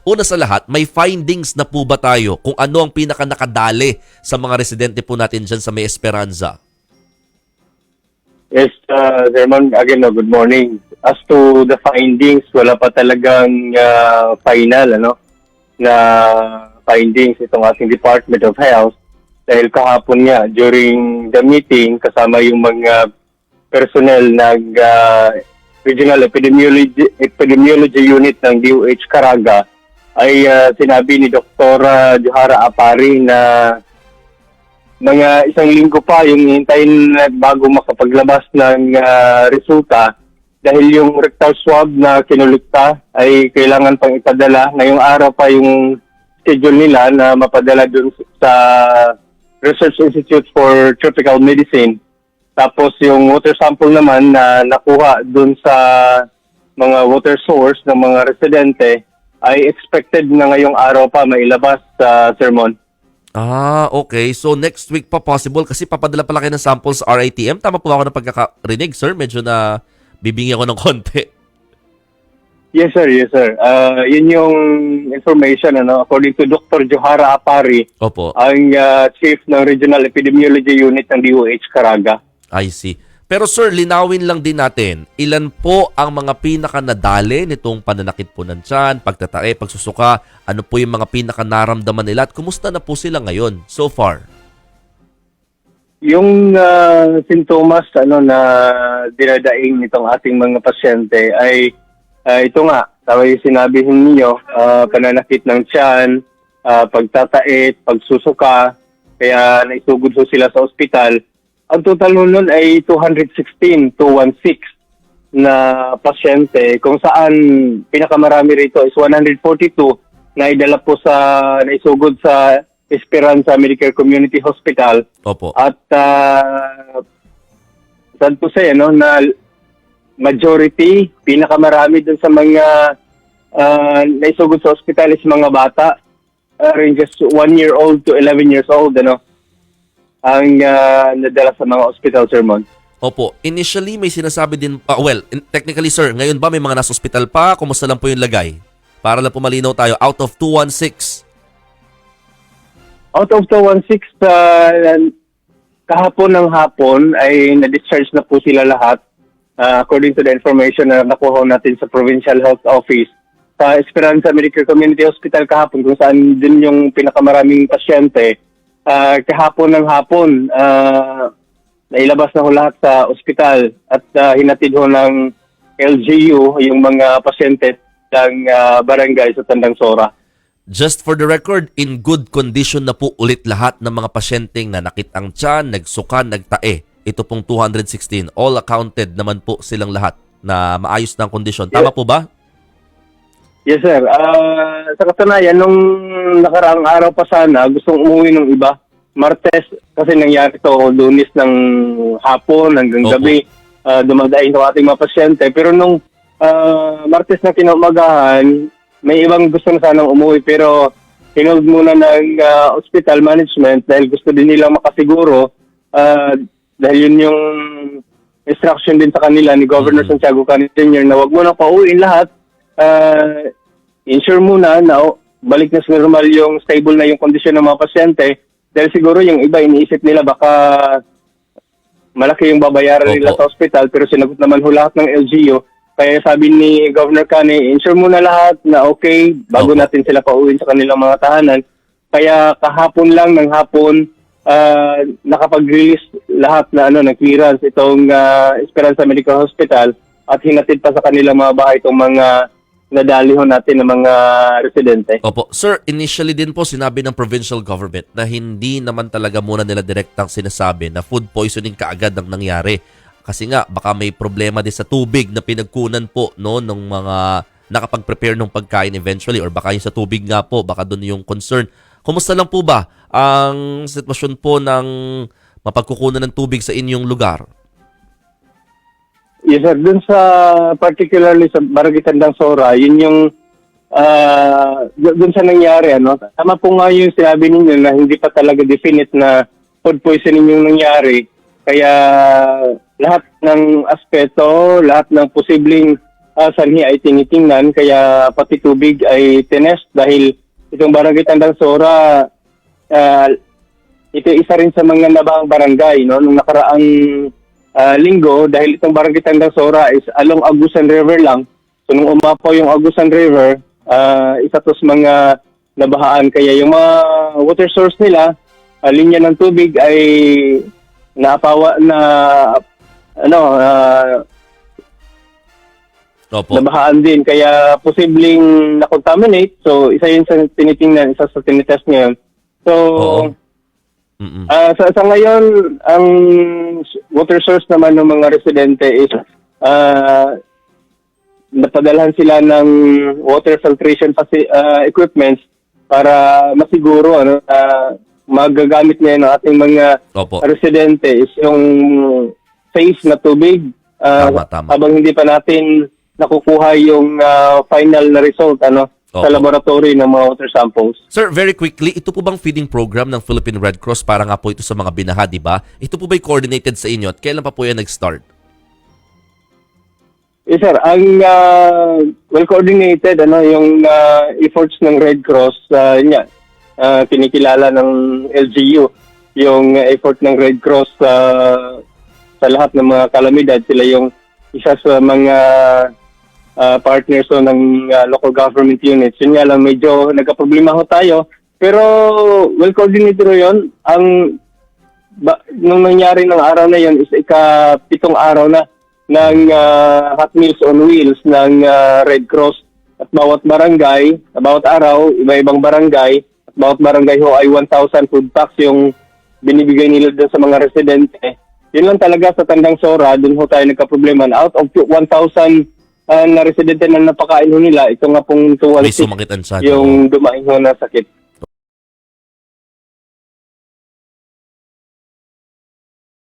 una sa lahat, may findings na po ba tayo kung ano ang pinaka-nakadali sa mga residente po natin dyan sa May Esperanza? Yes, Sir again, good morning. As to the findings, wala pa talagang final na findings itong ating Department of Health dahil kahapon nga during the meeting kasama yung mga personnel ng Regional Epidemiology Unit ng DOH Caraga ay sinabi ni Dr. Johara Apari na mga isang linggo pa yung hintayin bago makapaglabas ng resulta dahil yung rectal swab na kinulikta ay kailangan pang ipadala. Ngayong araw pa yung schedule nila na mapadala dun sa Research Institute for Tropical Medicine. Tapos yung water sample naman na nakuha dun sa mga water source ng mga residente ay expected na ngayong araw pa mailabas sa sermon. Okay. So next week pa possible kasi papadala pala kayo ng samples sa RITM. Tama po ako ng pagkakarinig, sir? Medyo na bibingi ako ng konti. Yes, sir. Yun yung information, according to Dr. Johara Apari, Opo. ang chief ng Regional Epidemiology Unit ng DOH Caraga. I see. Pero sir, linawin lang din natin, ilan po ang mga pinaka-nadali nitong pananakit po ng tiyan, pagtatae, pagsusuka, ano po yung mga pinaka-naramdaman nila at kumusta na po sila ngayon so far? Yung sintomas na dinadaing nitong ating mga pasyente ay ito nga, tawag yung sinabi ninyo, pananakit ng tiyan, pagtatae, pagsusuka, kaya naisugod po sila sa ospital. Ang total nun ay 216 na pasyente kung saan pinakamarami rito is 142 na idala po sa naisugod sa Esperanza Medical Community Hospital. Opo. At saan po say, na majority, pinakamarami dun sa mga naisugod sa hospital is mga bata, ranges 1 year old to 11 years old, ang nadala sa mga hospital sermon. Opo. Initially, may sinasabi din, technically sir, ngayon ba may mga nasa hospital pa? Kumusta lang po yung lagay? Para lang po malinaw tayo, out of 216. Out of 216, kahapon ng hapon ay na-discharge na po sila lahat according to the information na nakuha natin sa Provincial Health Office. Sa Esperanza Medical Community Hospital kahapon, kung saan din yung pinakamaraming pasyente, kahapon ng hapon, nailabas na ho lahat sa ospital at hinatid ho ng LGU yung mga pasyente ng barangay sa Tandang Sora. Just for the record, in good condition na po ulit lahat ng mga pasyenteng nanakit ang tiyan, nagsuka, nagtae. Ito pong 216. All accounted naman po silang lahat na maayos ng kondisyon. Tama po ba? Yes, sir. Sa katunayan, nung nakaraang araw pa sana, gustong umuwi ng iba. Martes, kasi nangyari ito, Lunes ng hapon hanggang gabi, dumadaing sa ating mga pasyente. Pero nung Martes na kinaumagahan, may ibang gusto na sanang umuwi. Pero hinold muna ng hospital management dahil gusto din nilang makasiguro. Dahil yun yung instruction din sa kanila ni Governor Santiago Canizales Jr. na wag mo na pauwiin lahat. Ensure muna na balik na sa normal yung stable na yung kondisyon ng mga pasyente dahil siguro yung iba iniisip nila baka malaki yung babayaran nila sa hospital pero sinagot naman ho lahat ng LGU. Kaya sabi ni Governor Cane, ensure muna lahat na okay bago natin sila pauwiin sa kanilang mga tahanan. Kaya kahapon lang ng hapon nakapag-release lahat na ng clearance itong Esperanza Medical Hospital at hinatid pa sa kanilang mga bahay itong mga nadaliho natin ng mga residente. Opo. Sir, initially din po sinabi ng provincial government na hindi naman talaga muna nila direktang sinasabi na food poisoning kaagad ang nangyari. Kasi nga, baka may problema din sa tubig na pinagkunan po ng mga nakapag-prepare ng pagkain eventually or baka yung sa tubig nga po, baka doon yung concern. Kumusta lang po ba ang sitwasyon po ng mapagkukunan ng tubig sa inyong lugar? Yes, sir. Dun sa, particularly sa Barangay Tandang Sora, yun yung, dun sa nangyari, Tama po nga yung sinabi ninyo na hindi pa talaga definite na food poisoning yung nangyari. Kaya, lahat ng aspeto, lahat ng posibleng sanhi ay tinitingnan, kaya pati tubig ay tinest dahil itong barangay Tandang Sora, ito isa rin sa mga nabahang barangay, no? Nung nakaraang linggo, dahil itong barangay Tandang Sora is along Agusan River lang. So nung umapaw yung Agusan River, isa to sa mga nabahaan. Kaya yung mga water source nila, linya ng tubig ay nabahaan din. Kaya posibleng na-contaminate. So isa yun sa tinitingnan, isa sa tinitest ngayon. So, sa ngayon, ang water source naman ng mga residente is napadalhan sila ng water filtration equipments para masiguro magagamit ngayon ng ating mga residente is yung safe na tubig Tama. habang hindi pa natin nakukuha yung final na result sa laboratory ng mga water samples. Sir, very quickly, ito po bang feeding program ng Philippine Red Cross para nga po ito sa mga binaha, di ba? Ito po ba'y coordinated sa inyo at kailan pa po yan nag-start? Yes, sir. Ang well-coordinated yung efforts ng Red Cross, kinikilala ng LGU, yung effort ng Red Cross sa lahat ng mga kalamidad. Sila yung isa sa mga partners ng local government units. Yun nga lang, medyo nagka-problema ho tayo. Pero well-coordinated yun. Nung nangyari ng araw na yun is ika-7 araw na ng Hot Meals on Wheels ng Red Cross. At bawat barangay, bawat araw, iba-ibang barangay, at bawat barangay ho ay 1,000 food packs yung binibigay nila dun sa mga residente. Yun lang talaga sa Tandang Sora, dun ho tayo nagka-problema. Out of 1,000 na residente na napakain ho nila, ito nga pong May sumakit ang tiyan. yung dumaing ho na sakit.